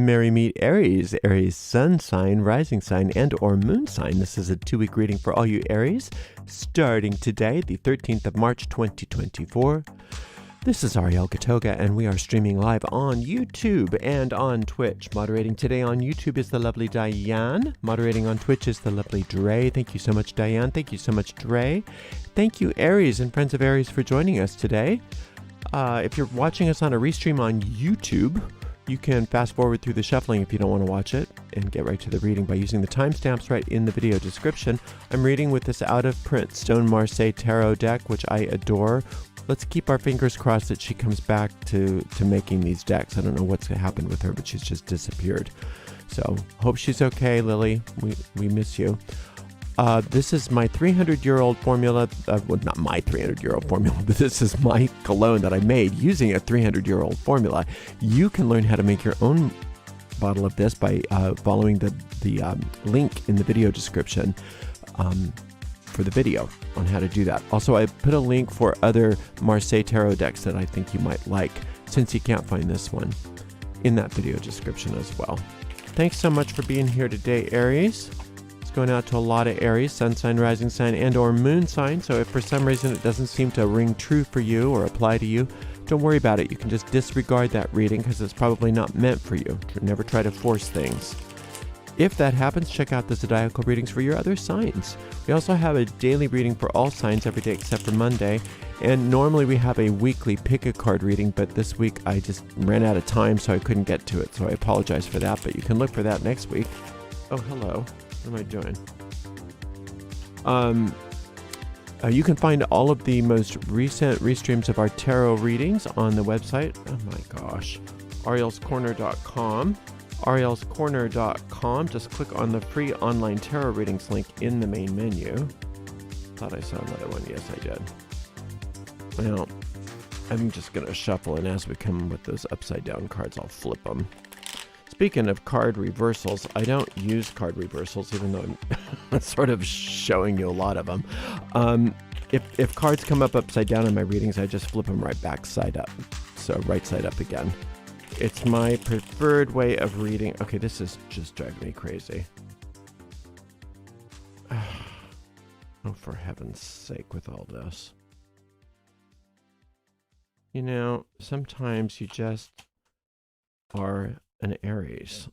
Merry Meet Aries, Aries sun sign, rising sign, and or moon sign. This is a 2-week reading for all you Aries, starting today, the 13th of March, 2024. This is Ariel and we are streaming live on YouTube and on Twitch. Moderating today on YouTube is the lovely Diane. Moderating on Twitch is the lovely Dre. Thank you so much, Diane. Thank you so much, Dre. Thank you, Aries and Friends of Aries, for joining us today. If you're watching us on a restream on YouTube, you can fast forward through the shuffling if you don't want to watch it and get right to the reading by using the timestamps right in the video description. I'm reading with this out-of-print Stone Marseille Tarot deck, which I adore. Let's keep our fingers crossed that she comes back to making these decks. I don't know what's happened with her, but she's just disappeared. So hope she's okay, Lily. We miss you. This is my 300-year-old formula. Well, not my 300-year-old formula, but this is my cologne that I made using a 300-year-old formula. You can learn how to make your own bottle of this by following the link in the video description for the video on how to do that. Also, I put a link for other Marseille Tarot decks that I think you might like, since you can't find this one, in that video description as well. Thanks so much for being here today, Aries. Going out to a lot of Aries, sun sign, rising sign, and or moon sign. So if for some reason it doesn't seem to ring true for you or apply to you, don't worry about it. You can just disregard that reading because it's probably not meant for you. Never try to force things. If that happens, check out the zodiacal readings for your other signs. We also have a daily reading for all signs every day except for Monday. And normally we have a weekly pick a card reading, but this week I just ran out of time, so I couldn't get to it. So I apologize for that, but you can look for that next week. Oh, hello. What am I doing? You can find all of the most recent restreams of our tarot readings on the website. Oh my gosh. Arielscorner.com. Arielscorner.com. Just click on the free online tarot readings link in the main menu. Thought I saw another one. Yes, I did. Well, I'm just going to shuffle, and as we come with those upside down cards, I'll flip them. Speaking of card reversals, I don't use card reversals, even though I'm sort of showing you a lot of them. If cards come up upside down in my readings, I just flip them right back side up. So right side up again. It's my preferred way of reading. Okay, this is just driving me crazy. Oh, for heaven's sake with all this. You know, sometimes you just are an Aries.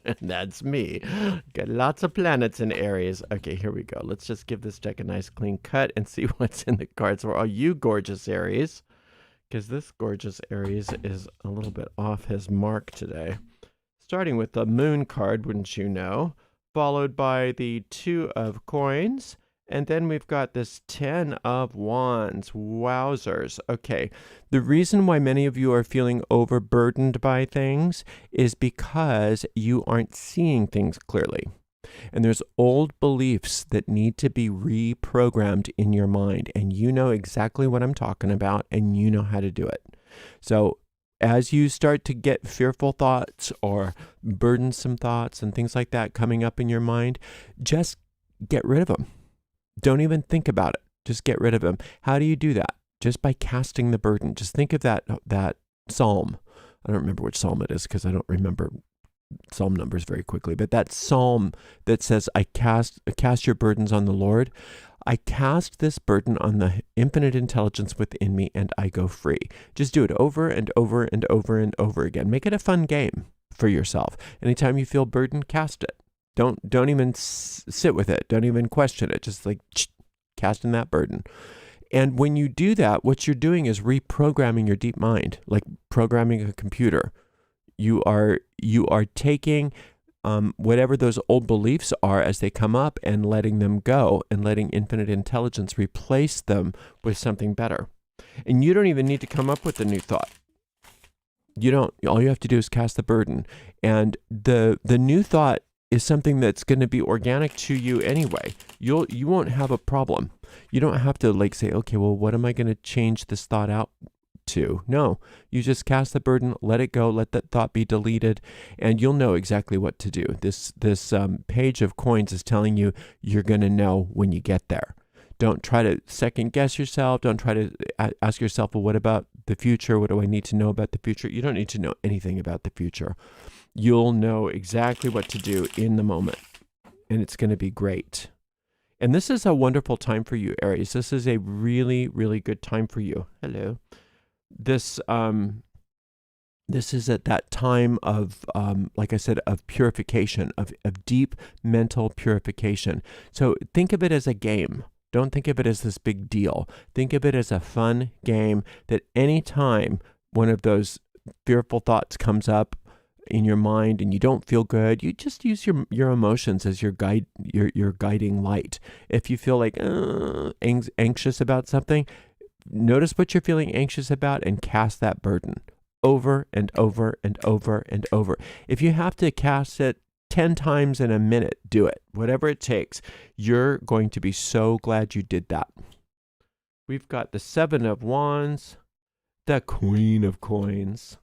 And that's me. Got lots of planets in Aries. Okay, here we go. Let's just give this deck a nice clean cut and see what's in the cards for all you gorgeous Aries. Because this gorgeous Aries is a little bit off his mark today. Starting with the Moon card, wouldn't you know? Followed by the 2 of Coins. And then we've got this 10 of Wands. Wowzers. Okay, the reason why many of you are feeling overburdened by things is because you aren't seeing things clearly. And there's old beliefs that need to be reprogrammed in your mind. And you know exactly what I'm talking about, and you know how to do it. So as you start to get fearful thoughts or burdensome thoughts and things like that coming up in your mind, just get rid of them. Don't even think about it. Just get rid of them. How do you do that? Just by casting the burden. Just think of that psalm. I don't remember which psalm it is because I don't remember psalm numbers very quickly. But that psalm that says, "I cast your burdens on the Lord. I cast this burden on the infinite intelligence within me, and I go free." Just do it over and over and over and over again. Make it a fun game for yourself. Anytime you feel burdened, cast it. Don't even sit with it. Don't even question it. Just like casting that burden. And when you do that, what you're doing is reprogramming your deep mind, like programming a computer. You are taking whatever those old beliefs are as they come up and letting them go and letting infinite intelligence replace them with something better. And you don't even need to come up with a new thought. You don't. All you have to do is cast the burden. And the new thought is something that's going to be organic to you anyway. You won't have a problem. You don't have to like say, okay, well, what am I going to change this thought out to? No, you just cast the burden, let it go, let that thought be deleted, and you'll know exactly what to do. This page of coins is telling you you're going to know when you get there. Don't try to second guess yourself. Don't try to ask yourself, well, what about the future? What do I need to know about the future? You don't need to know anything about the future. You'll know exactly what to do in the moment, and it's going to be great. And this is a wonderful time for you, Aries. This is a really, really good time for you. Hello. This is at that time of, like I said, of purification, of deep mental purification. So think of it as a game. Don't think of it as this big deal. Think of it as a fun game that anytime one of those fearful thoughts comes up in your mind and you don't feel good, you just use your emotions as your guide, your guiding light. If you feel like anxious about something, notice what you're feeling anxious about and cast that burden over and over and over and over. If you have to cast it 10 times in a minute, do it. Whatever it takes. You're going to be so glad you did that. We've got the 7 of Wands, the Queen of Coins,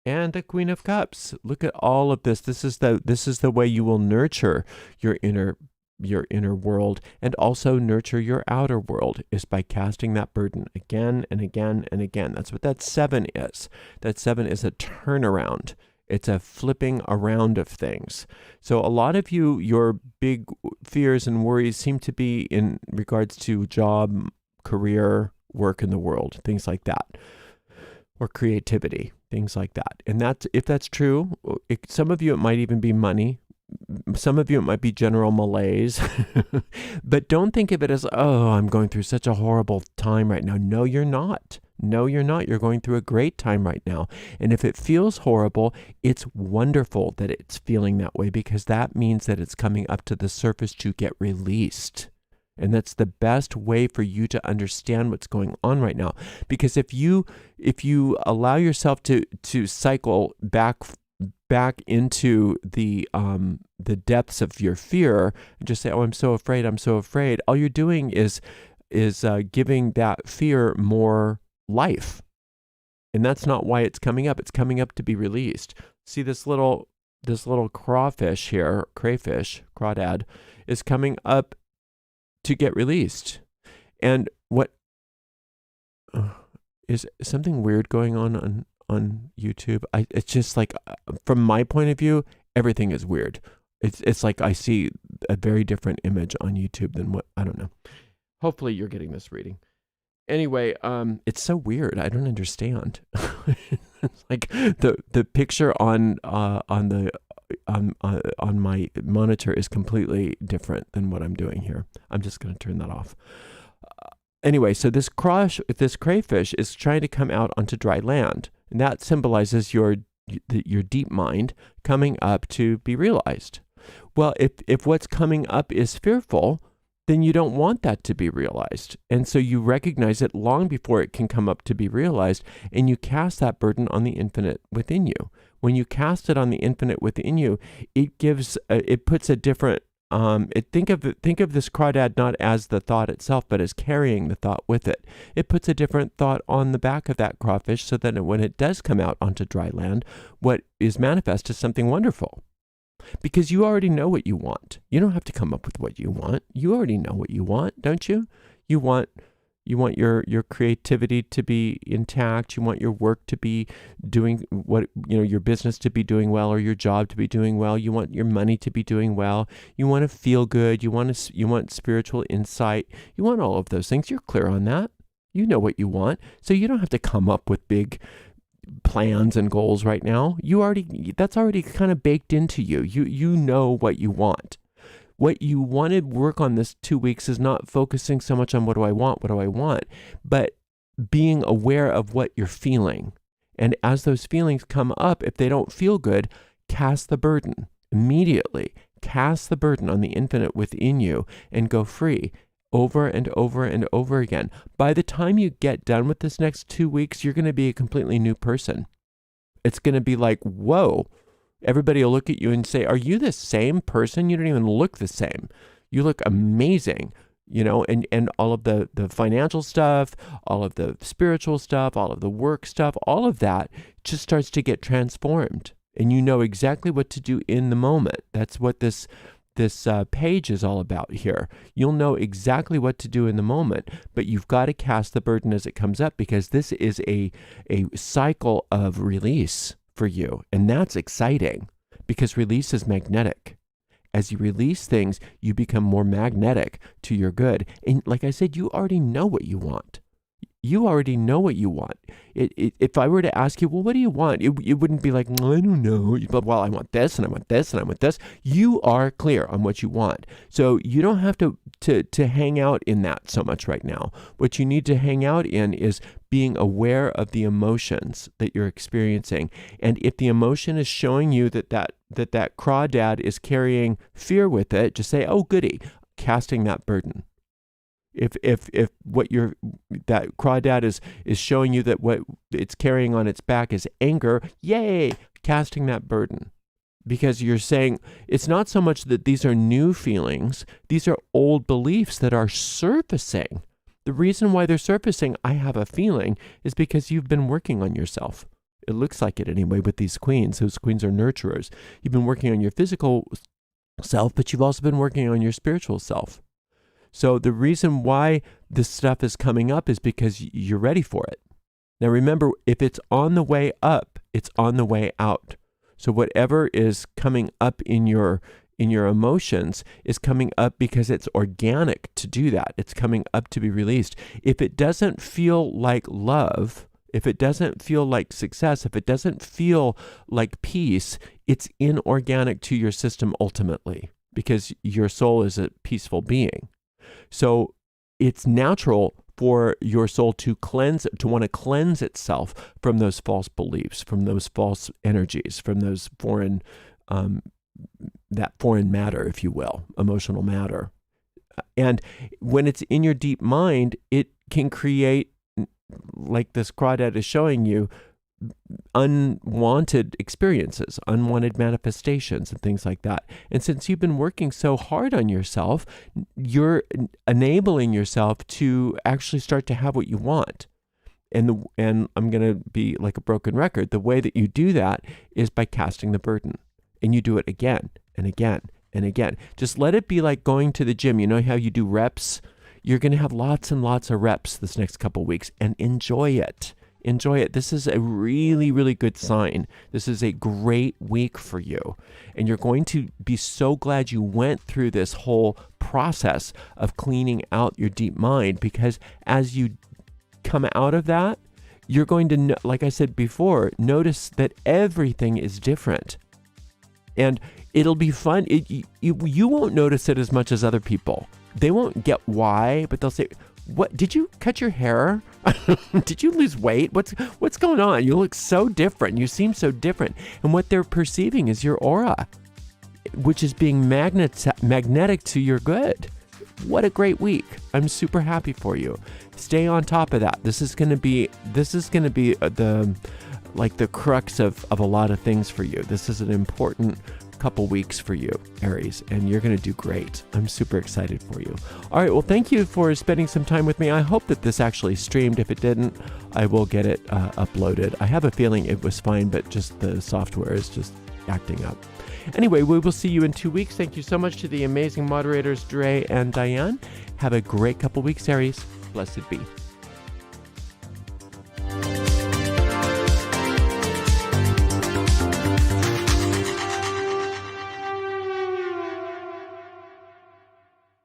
and the Queen of Cups. Look at all of this. This is the way you will nurture your inner world and also nurture your outer world, is by casting that burden again and again and again. That's what that 7 is. That 7 is a turnaround. It's a flipping around of things. So a lot of you, your big fears and worries seem to be in regards to job, career, work in the world, things like that, or creativity, things like that. And that's, if that's true, some of you, it might even be money. Some of you, it might be general malaise. But don't think of it as, oh, I'm going through such a horrible time right now. No, you're not. No, you're not. You're going through a great time right now. And if it feels horrible, it's wonderful that it's feeling that way, because that means that it's coming up to the surface to get released. And that's the best way for you to understand what's going on right now. Because if you allow yourself to cycle back into the depths of your fear and just say, oh, I'm so afraid, all you're doing is giving that fear more life. And that's not why it's coming up. It's coming up to be released. See this little crawfish here, crayfish, crawdad, is coming up to get released. And what is something weird going on YouTube? It's just like, from my point of view, everything is weird. It's like I see a very different image on YouTube than what, I don't know. Hopefully you're getting this reading. Anyway, it's so weird. I don't understand. It's like the picture on my monitor is completely different than what I'm doing here. I'm just going to turn that off. Anyway, so this crayfish is trying to come out onto dry land, and that symbolizes your deep mind coming up to be realized. Well, if what's coming up is fearful, then you don't want that to be realized. And so you recognize it long before it can come up to be realized, and you cast that burden on the infinite within you. When you cast it on the infinite within you, it gives, it puts a different, think of this crawdad not as the thought itself, but as carrying the thought with it. It puts a different thought on the back of that crawfish, so that when it does come out onto dry land, what is manifest is something wonderful. Because you already know what you want. You don't have to come up with what you want. You already know what you want, don't you? You want your creativity to be intact. You want your work to be doing what, your business to be doing well, or your job to be doing well. You want your money to be doing well. You want to feel good. You want spiritual insight. You want all of those things. You're clear on that. You know what you want. So you don't have to come up with big plans and goals right now. That's already kind of baked into you. You know what you want. What you want to work on this 2 weeks is not focusing so much on what do I want, but being aware of what you're feeling. And as those feelings come up, if they don't feel good, cast the burden immediately. Cast the burden on the infinite within you and go free. Over and over and over again. By the time you get done with this next 2 weeks, you're going to be a completely new person. It's going to be like, whoa. Everybody will look at you and say, are you the same person? You don't even look the same. You look amazing. And all of the financial stuff, all of the spiritual stuff, all of the work stuff, all of that just starts to get transformed. And you know exactly what to do in the moment. That's what this this page is all about here. You'll know exactly what to do in the moment, but you've got to cast the burden as it comes up, because this is a cycle of release for you. And that's exciting, because release is magnetic. As you release things, you become more magnetic to your good. And like I said, you already know what you want. You already know what you want. If I were to ask you, well, what do you want? It wouldn't be like, well, I don't know. But, well, I want this, and I want this, and I want this. You are clear on what you want. So you don't have to hang out in that so much right now. What you need to hang out in is being aware of the emotions that you're experiencing. And if the emotion is showing you that crawdad is carrying fear with it, just say, oh, goody, casting that burden. If what that crawdad is showing you that what it's carrying on its back is anger, yay, casting that burden. Because you're saying it's not so much that these are new feelings, these are old beliefs that are surfacing. The reason why they're surfacing, I have a feeling, is because you've been working on yourself. It looks like it anyway with these queens. Those queens are nurturers. You've been working on your physical self, but you've also been working on your spiritual self. So the reason why this stuff is coming up is because you're ready for it. Now remember, if it's on the way up, it's on the way out. So whatever is coming up in your emotions is coming up because it's organic to do that. It's coming up to be released. If it doesn't feel like love, if it doesn't feel like success, if it doesn't feel like peace, it's inorganic to your system ultimately, because your soul is a peaceful being. So it's natural for your soul to want to cleanse itself from those false beliefs, from those false energies, from those foreign matter, if you will, emotional matter. And when it's in your deep mind, it can create, like this crawdad is showing you, unwanted experiences, unwanted manifestations, and things like that. And since you've been working so hard on yourself, you're enabling yourself to actually start to have what you want. And I'm going to be like a broken record. The way that you do that is by casting the burden. And you do it again and again and again. Just let it be like going to the gym. You know how you do reps? You're going to have lots and lots of reps this next couple of weeks, and enjoy it. Enjoy it. This is a really, really good sign. This is a great week for you. And you're going to be so glad you went through this whole process of cleaning out your deep mind, because as you come out of that, you're going to, like I said before, notice that everything is different. And it'll be fun. You won't notice it as much as other people. They won't get why, but they'll say, what, did you cut your hair? Did you lose weight? What's going on? You look so different. You seem so different. And what they're perceiving is your aura, which is being magnetic to your good. What a great week. I'm super happy for you. Stay on top of that. This is going to be the crux of a lot of things for you. This is an important couple weeks for you, Aries, and you're going to do great. I'm super excited for you. All right, well, thank you for spending some time with me. I hope that this actually streamed. If it didn't, I will get it uploaded. I have a feeling it was fine, but just the software is just acting up. Anyway, we will see you in 2 weeks. Thank you so much to the amazing moderators, Dre and Diane. Have a great couple weeks, Aries. Blessed be.